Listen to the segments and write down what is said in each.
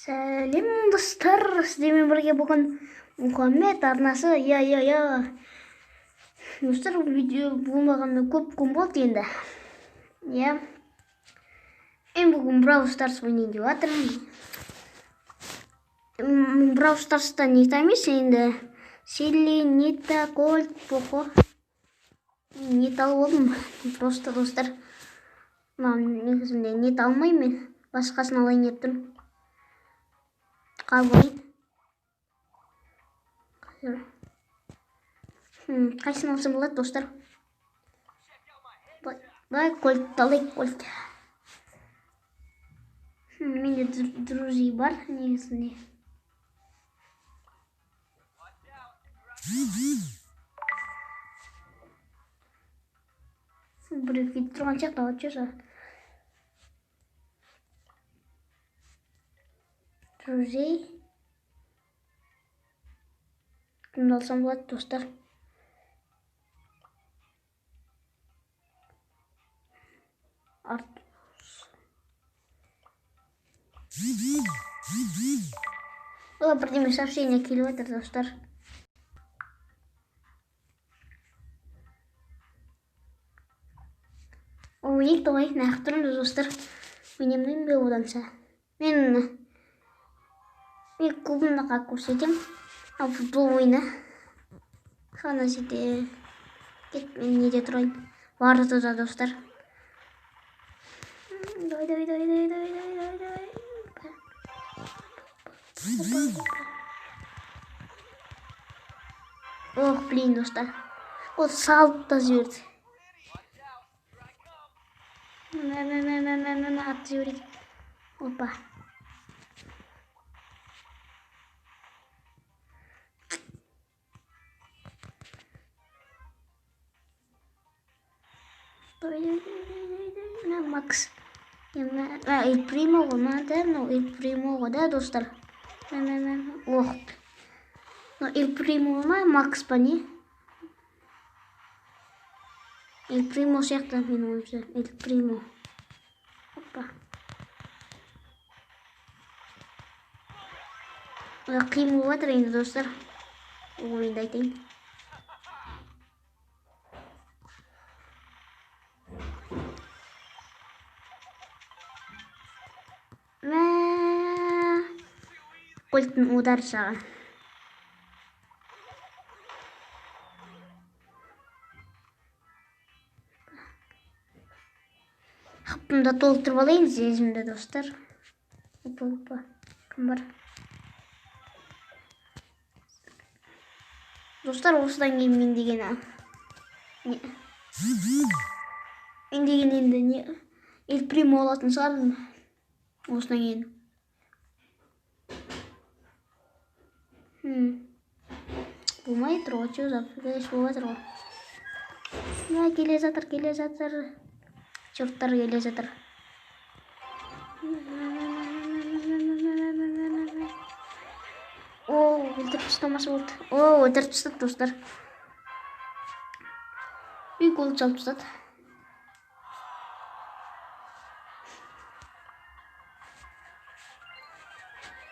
Сәлем достар, сіздермен бірге бүгін Мұхаммед арнасы, достар, видео болмағанына көп күн болды енді. Мен бүгін Brawl Stars ойнайын деп жатырмын. Brawl Stars'та Нита емес, енді Силли, Нита, Кольт, Поко. Нита болдым, просто достар. Негізінде Нита алмаймын, басқасын алайын деп тұрмын. Қалғайын. Қайсын алсам болады, достар? Давай Кольт алайық, Кольт. Менде друзей бар, негізінде. Біреу кетіп тұрған сияқты, вот что. Друзей. Кімді алсам болады, достар? Бірдеме сообщение келіп жатыр, достар. Ойнайық тоғайық, нағып тұрмыз, достар. Ойнамайын бе оданса? Мен клубымда көрсетем. Ал футбол ойна. Қана жерде кет, мен неде тұрайын. Бардыда, достар. Давай. Ох, блин, достар. Ол салып та жіберді. Атып жібереді. Опа. Макс. El primo moderno, el primo de dostlar. Oh. El primo Max pani. El primo сияқты мен ойымша. El primo. Опа. Қиын болып жатыр енді, достар. Ойынды айтайын. Кольттың удар жағы. Хапымда толтырып алайын, сезімді, достар. Опа. Кім бар? Достар, осыдан кейін мен деген енді не? El primo алатын шығармын. Осыдан кейін. Болмай тұр ғой, что за флеш болып жатыр ғой. Келе жатыр. Чорттар келе жатыр. Өлтіріп тастамасы болды. Өлтіріп тастады, достар. Гол çalып тастады.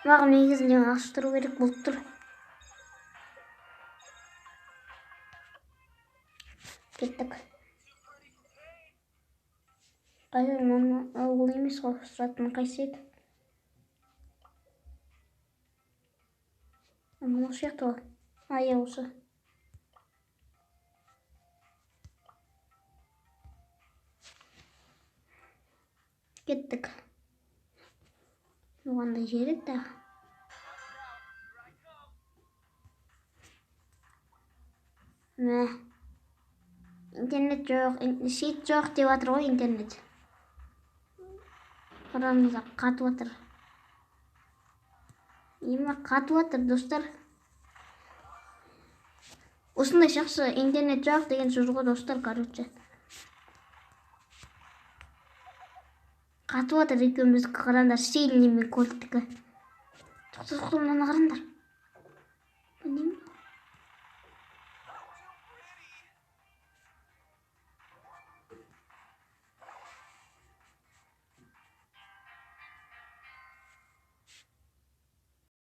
Маған негізінде ақша тұру керек болып тұр. Кеттік. Ол емес ғой, сұратын қайсы еді? Бұл сияқты ғой. Осы. Кеттік. Оғанда жерік та. Интернет жоқ, сет жоқ деп жатыр ғой, интернет. Қараңызға қатып жатыр. Қатып жатыр, достар. Осындай жақсы интернет жоқ деген сөз ғой, достар, короче. Қатып жатыр екеумізді қараңдар, Силли мен Кольттікі. Тоқтамнан қараңдар.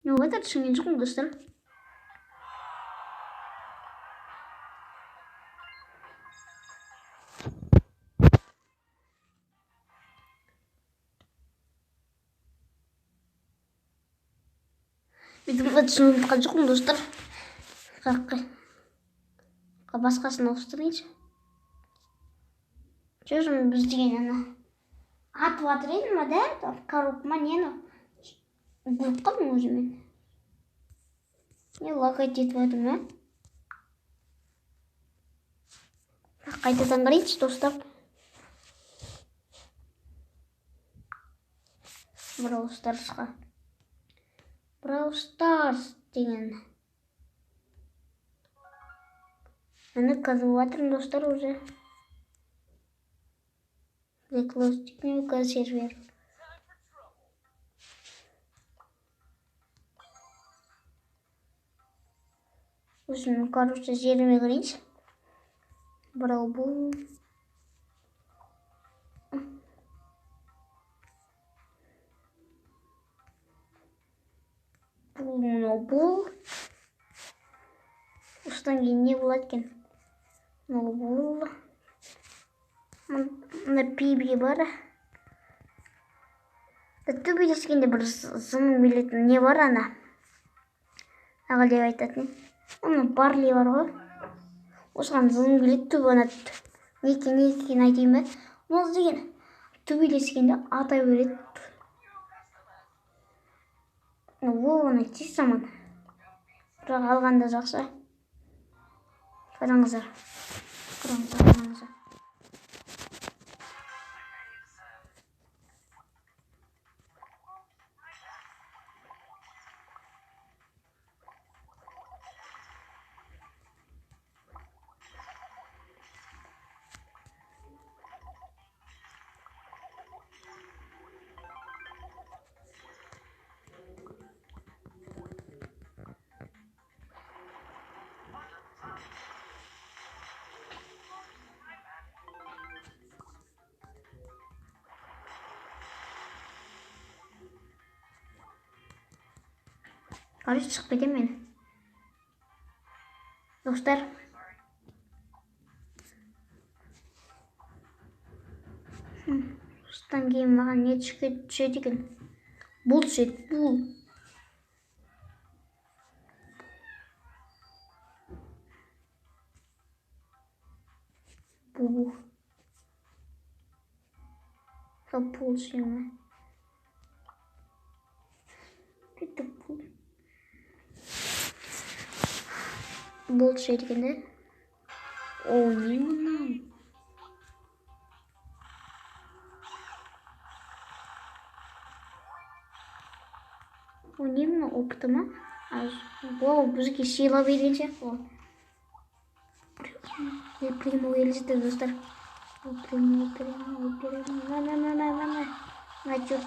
Ne kadar düşüngen жоқпын достар. Видеоға түсініп жатқан жоқпын достар. Басқасын ауыстырайыншы. Чөжім біз деген ана атып жатыр едім ма, да? Коробка ма, нені? Көріп қалдым өзі мен. Не локать етіп жатыр ма? Қайтадан қарайыншы достар. Brawl Stars деген. Мені қазып жатырмын достар уже. Заклостик не сервер. Осыны, короче, жеріме қарайыншы. Брау бұл. Бұл. Осыдан кейін не болады екен? Бұл. Мына пиби бар. Төбелескенде бір зымың билетін не бар ана? Аға деп айтатын. Оның Барли бар ғой. Осыған зымың билет төбі ана. Не екен айтайын ба? Ол деген төбелескенде атай береді. Оны тез заман. Бірақ алғанда жақсы. Қараңыздар. Қарыш шығып кетем мен. Достар. Осыдан кейін маған не түседі екен? Бұл түседі, бұл. Бұл. Бұл сені. Бұл түседі екен, де? О, не мұнан? О, не мұна? Опыты ма? Ол бізге сыйла берген сияқты. Прямо елізді, достар. Прямо. На, чур.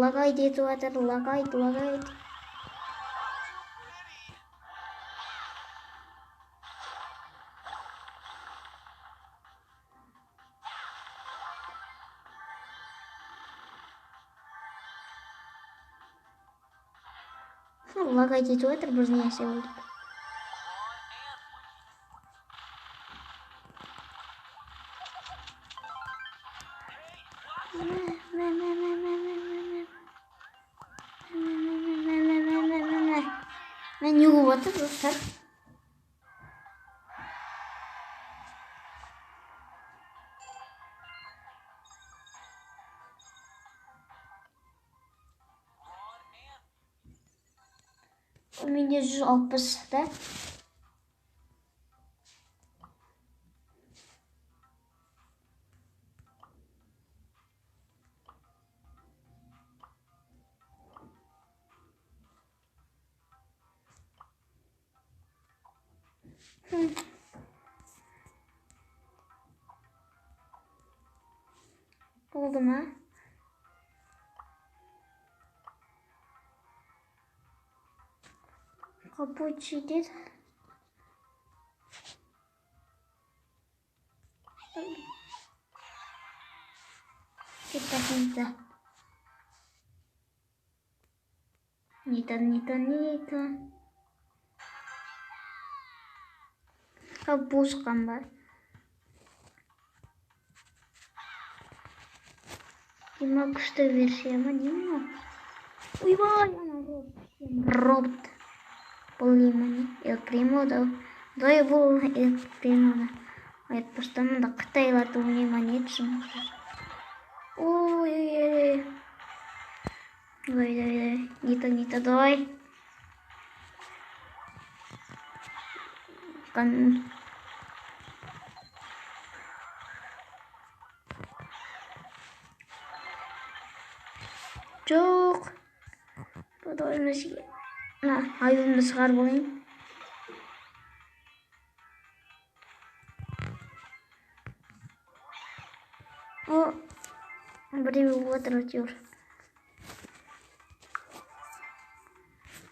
Лагайды етіп жатыр, лагайды. Лагайды етіп жатыр, біз не есе болдық. Мен не болып жатыр, достар? Менде 160, да? Oldu mu? Kapı içiydi. Нита. Нита. Опускам бар. Има күшті версия ма, не ма? Ойбай, робот. Бұл емені, Примо да. Дай бұл Примо да. Просто мында Қытайларды ойнайман етшім. Ой. Давай. Нита, давай. Жоқ. Давай мәшеге. Айылымды шығарып алайын. Бірдеме болып жатыр әйтеуір.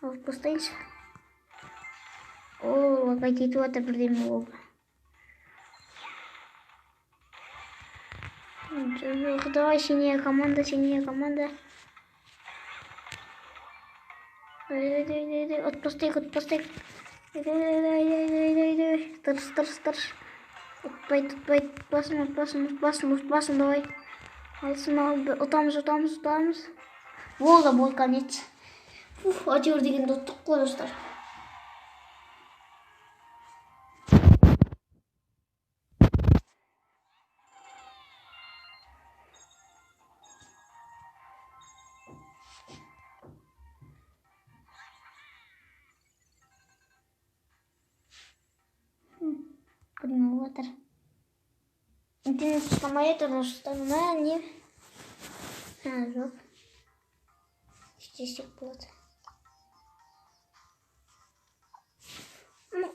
Алып тастайыншы. Опять кетіп жатыр бірдеме болып. Давай, синяя команда. Давай. Отпустайық. Давай. Тырс. Ұтпайды. Басын, давай. Алсын, ұтамыз. Болды, конец. Әйтеуір дегенді ұттық қой, достар. Примо жатыр. Интернет ұстамай жатыр, достар. Не? Жоқ. Істесек болады.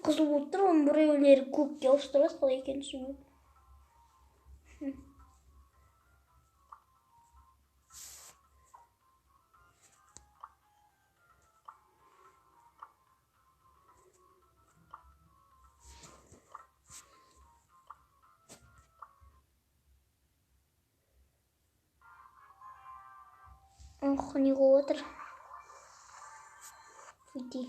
Қызыл болып тұр, оның біреулері көкке ауыстырады, қалай екенін түсінбеймін. Не болып отыр. Бүйтей.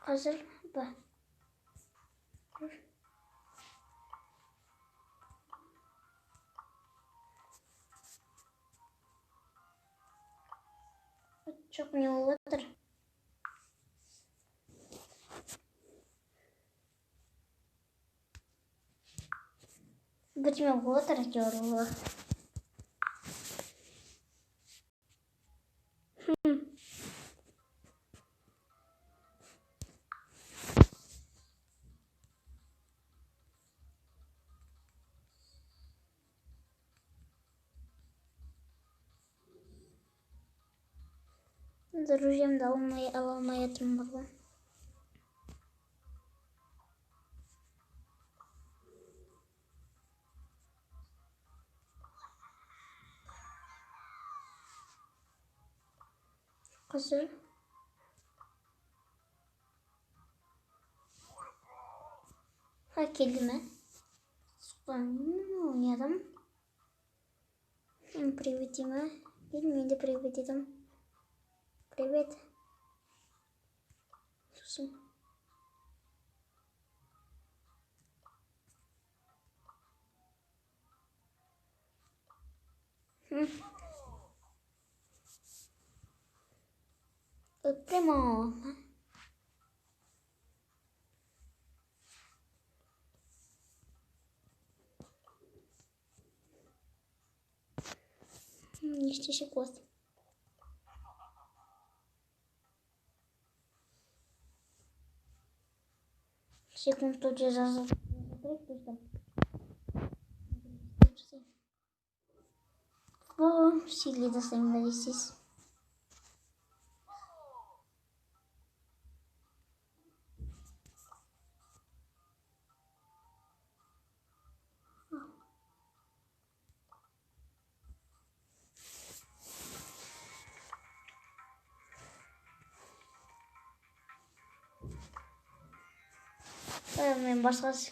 Қазір ба. Жоқ, не болып отыр. Бірдеме болып отыр, әйтеуір. Друзьямды ала алмай жатырмын бар. Қазір. Келді ме? Не адам? Привет, Дима. Мен де привет едім. Привет. Сосын. Прямо. Не істесек болады. Секунд тут же жазып. Сильно достаем здесь. мен басқасы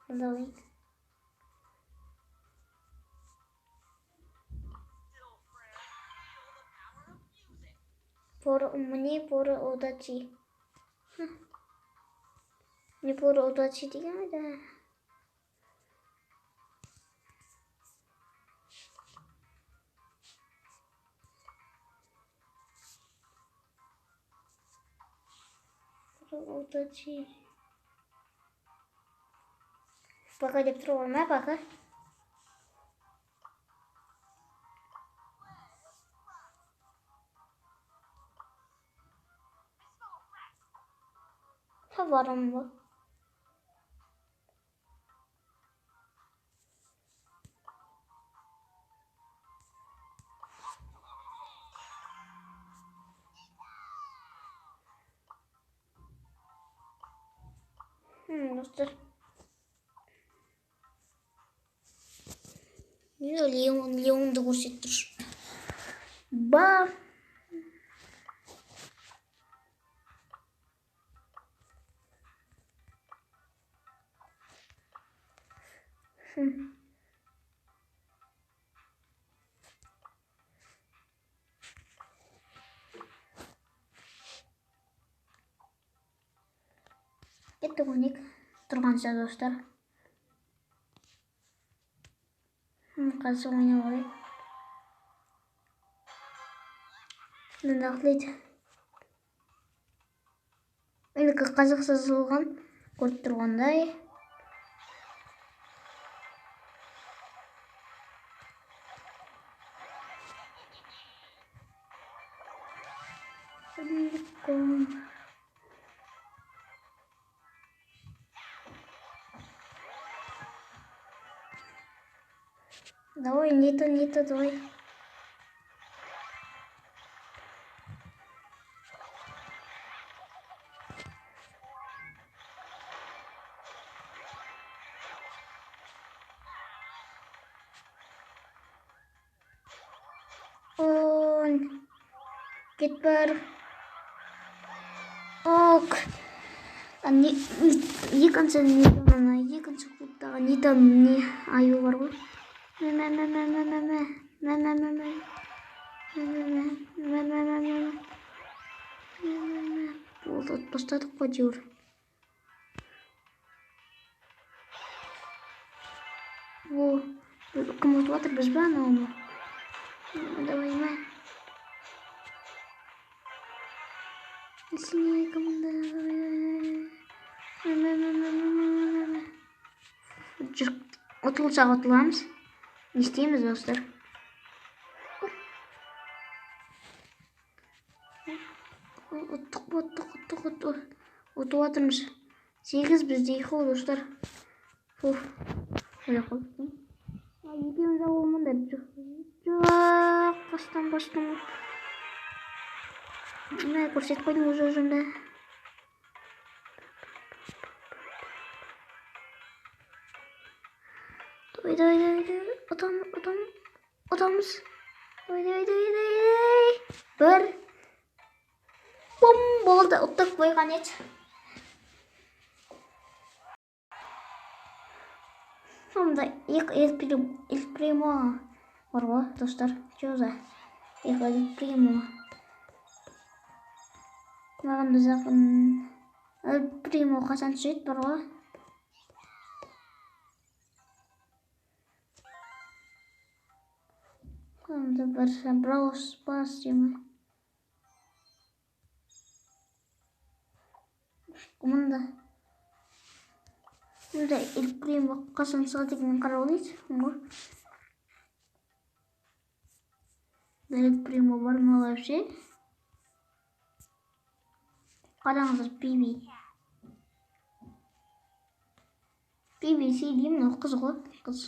алайын. Мне пора удачи. Мне пора удачи деген да. Удачи. Пока деп тұрмын ма, пока? Varım bu. Dostlar. Yine Leon da görsettir. Ba. Ketті көйнек тұрғанша достар. Қазір ойнап алайық. Мені ақылайды. Менікі қазақша жазылған, көріп тұрғандай. Давай, не то, давай. Git бар. Ок. Екінші клубтағы Нитаның не аю бар ғой. Болды, бастадық қой жүр. Кім ұтып жатыр, біз ба анау ма? Давай ма. Сильнее команда. Ұтылсақ ұтыламыз. Не істейміз достар? Ұтып жатырмыз. 8 бізде ғой достар. Ойлап қалдым. Екеуміз ауылмында жоқ. Бастан. Мына көрсетіп қойдым өз өзімді. Ұтамыз. Бір. Бум, болды. Ұттық қойған ет. Сонда El Primo бар ғой, достар. Жоза. El Primo. Маған да жақын. El Primo қасан түсет бар ғой. Сонда бір Браус бас демі. Мұнда El Primo қасан сағат екенін қарап олайды. El Primo бар ма вообще? Қараңыздар, Биби сейлеймін, ол қыз ғой, қыз.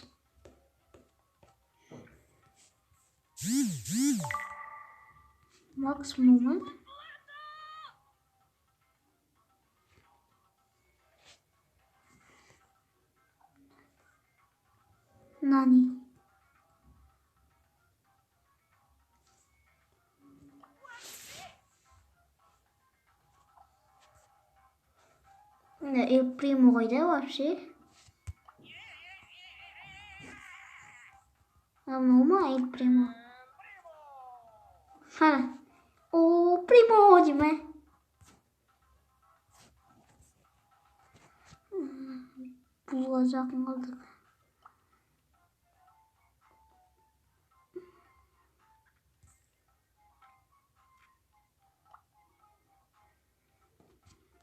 Макс Муман. Нани. El primo қайда вообще? Мынау ма el primo? Ха. О, primo дей ме. Бұлға жақын қалдық.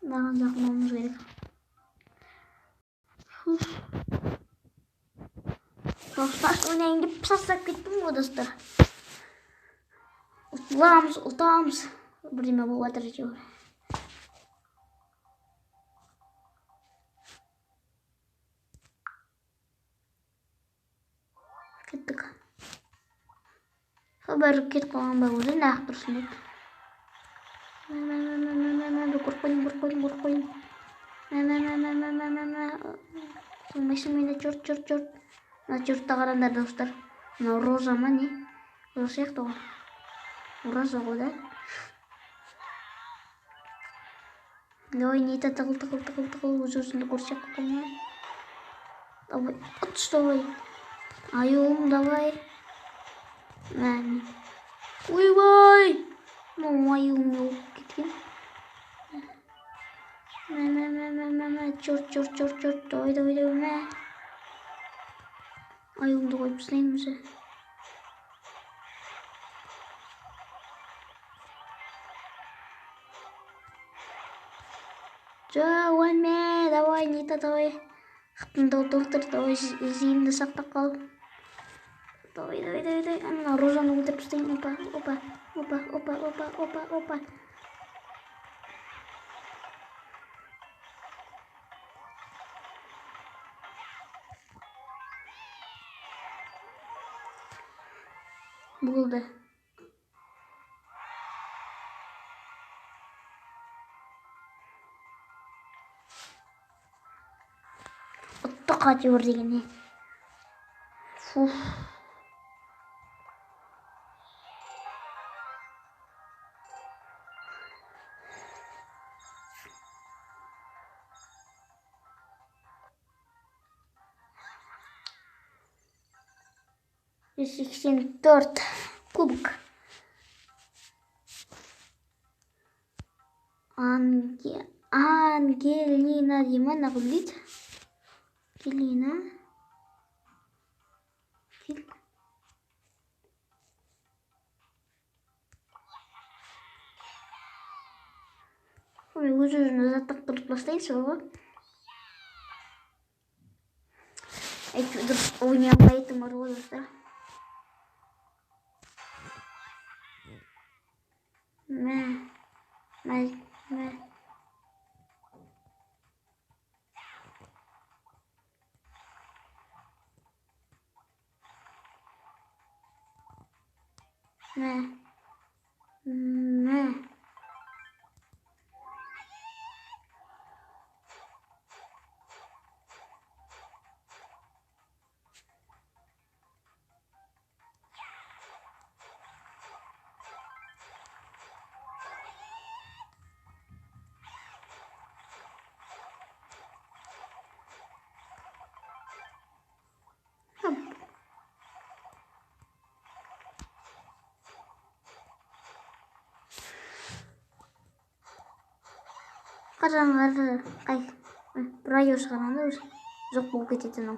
Маған жақындауымыз керек. Достар, ойнайын деп тастап кеттім ғой достар. Ұтамыз. Бірдеме болып жатыр әйтеуір. Кеттік. Бәрі кетіп қалған ба өзі нақ тұрсын деп. Қорқойын. Сылмайсың мені, жұрт. Мына жұртта қараңдар достар. Мынау роза ма не? Роза сияқты ғой. Роза ғой да. Давай нейті тығыл. Өз-өзіңді көрсек қойма. Давай, отыш давай. Айуым давай. Мәне. Ойбай! Мынау айуым не болып кеткен? Жұрт. Давай, мә. Айуымды қойып тастайын өзі. Өлме, давай, Нита, давай. Қытыңды толтыр, давай, зейінді сақтап қал. Давай. Ана розаны өлтіріп тастайын. Опа. Болды. Ұтты қатер дегенде. $184 кубок. Ангелина дей ма, нағып дейді? Ангелина. Өз-өзін аттақтырып бастайын сол ғой. Дұрыс ойнай алмайтын бар ғой достар. Мә. Қараңғар, бір айы шығарғанда жоқ болып кететін ол.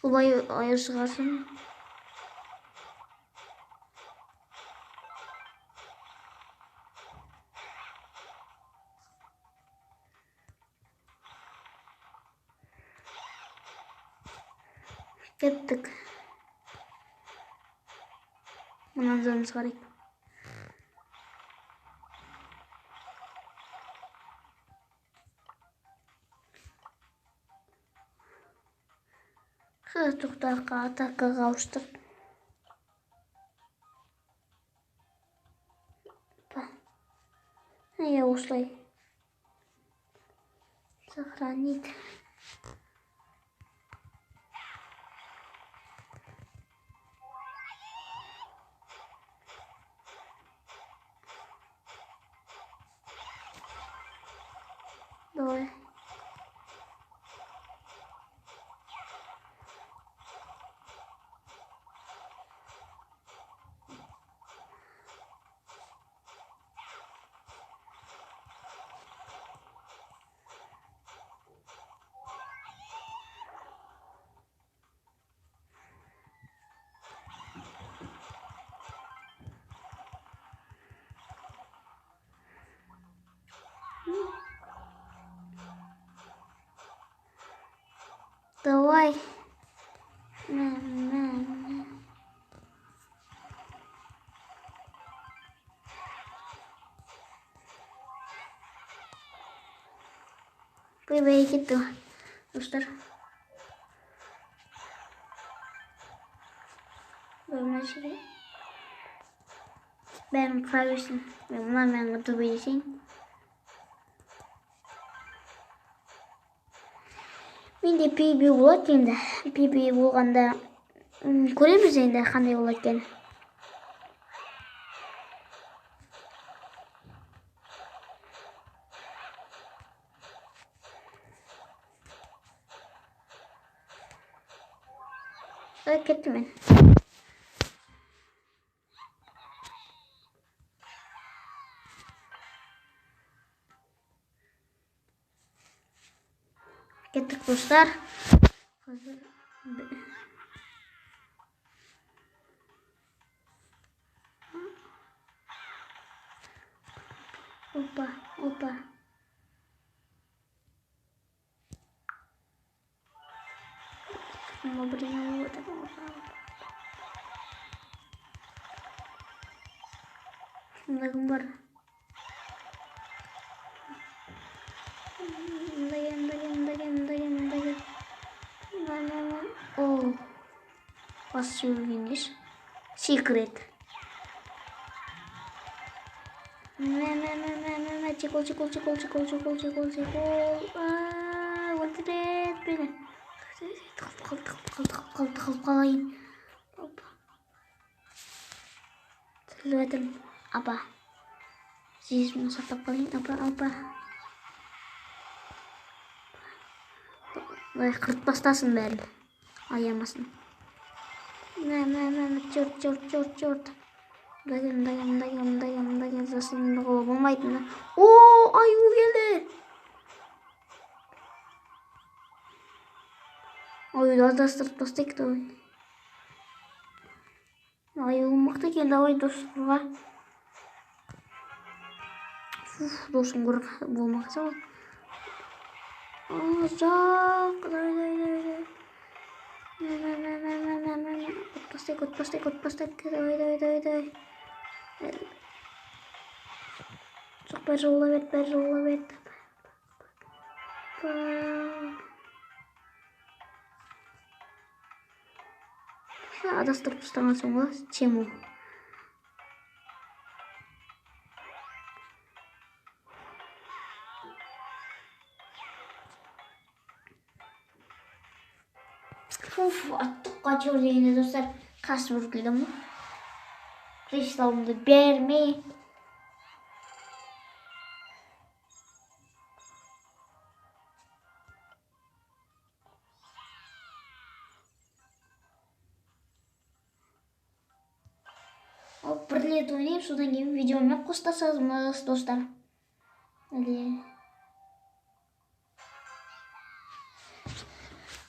Бұл айы шығарсын. Кеттік. Мұнан заңыз қарайып. Тоқтаққа атаққа ауыстық. Осылай. Сохранить. Давай. Давай. Baik gitu, Suster. Böyle şey. Ben klavyesini, ben götüreceğim. Менде PB болады енді. PB болғанда көреміз енді қандай болады екен. Kеттім мен. Kеттік достар. Опа. Mau beri gambar. Oh, pas finish. Secret. Cikul. What did it? Kalın. Kelihatan apa? Sih masak kalın apa? Kırt pastasın ben. Ayamasın. Çort. Dayan. Zasın olmaydı mı? Oo, ayu geldi. Ой, достар достик той. Ай, мықты екен, давай достарға. Досым болмақса ол. Жоқ, давай. Отпастек, давай. Жоқ, бәрі жоғыла бет. Адастырып тастаған соң ба, чему? Аттық қачыр дегенде достар, қасып үркілдім. Кристалымды бермей. Bir rет ойнайым, содан кейін видеоны қостасаңыз достар.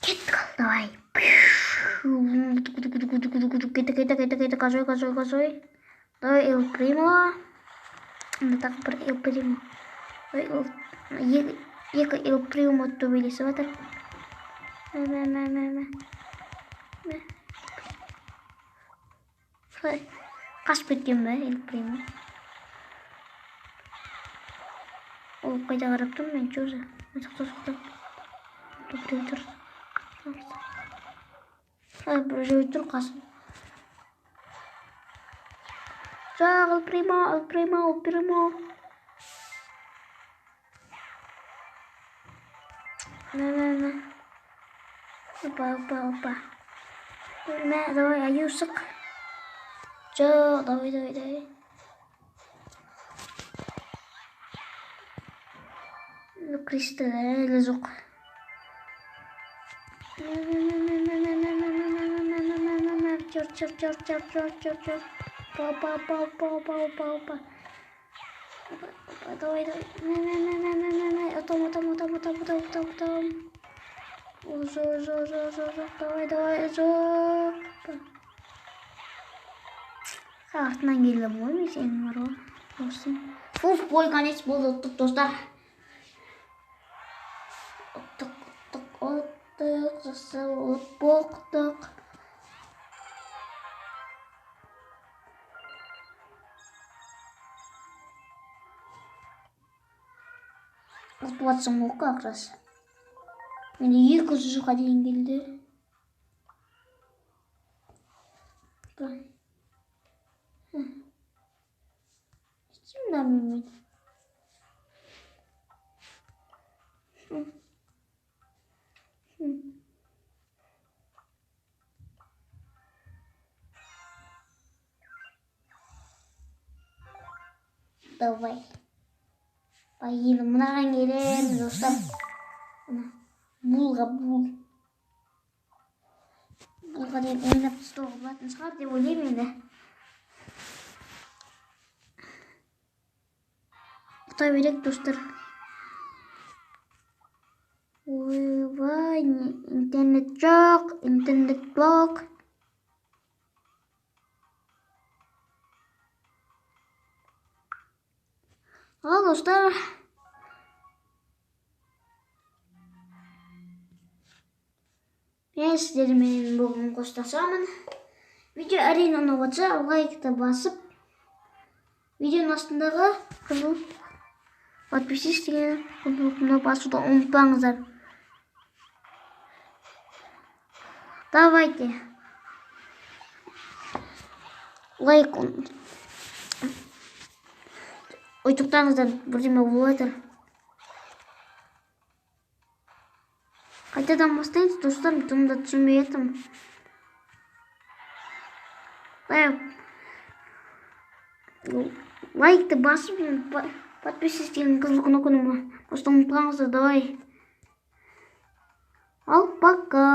Кеттік, давай. Кеттік, кожой. Давай, El Primo. Так, бір El Primo. Екі El Primo төбелесі батыр. Қашып кеткен бе, El Primo? Ол қайда қарап тұрмын мен, чөзі. Сақтап. Біреу тұр. Біреу тұр қасым. Жақ, El Primo. На. Опа. Давай, аюсық. Жоқ, давай. Кристал әлі жоқ. Чёрт. Пау. Давай. Атом. Давай, жоқ. Артынан келдім ғой мен сенің бар ғой. Достым. Бой конец болды, ұттық достар. Ұттық, жасап боқтық. Ұтып атсың ғой как раз. Менде 200-ға дейін келді. Bilmiyorum. Давай. Поедем. Мынаған келеміз достар. Бұлға. Бұлға деп ойнап тастауға болатын шығар деп ойлаймын енді. Құтай берек достар. Ойбай, интернет жоқ, интернет блок. Ал достар. Мен сіздермен бүгін қоштасамын. Видео әрине ұнап жатса, лайкты басып, видеоның астындағы қызыл подписчик деген кнопканы басуды ұмытпаңыздар. Давайте. Лайк тоқтаңыздар, бірдеме болып жатыр. Қайтадан бастаймыз, достар, бұнда түсінбей еттім. Лайкты басып, подписчик деген қызыл кнопканы басуды ұмытпаңыздар, давай. Ал, пока.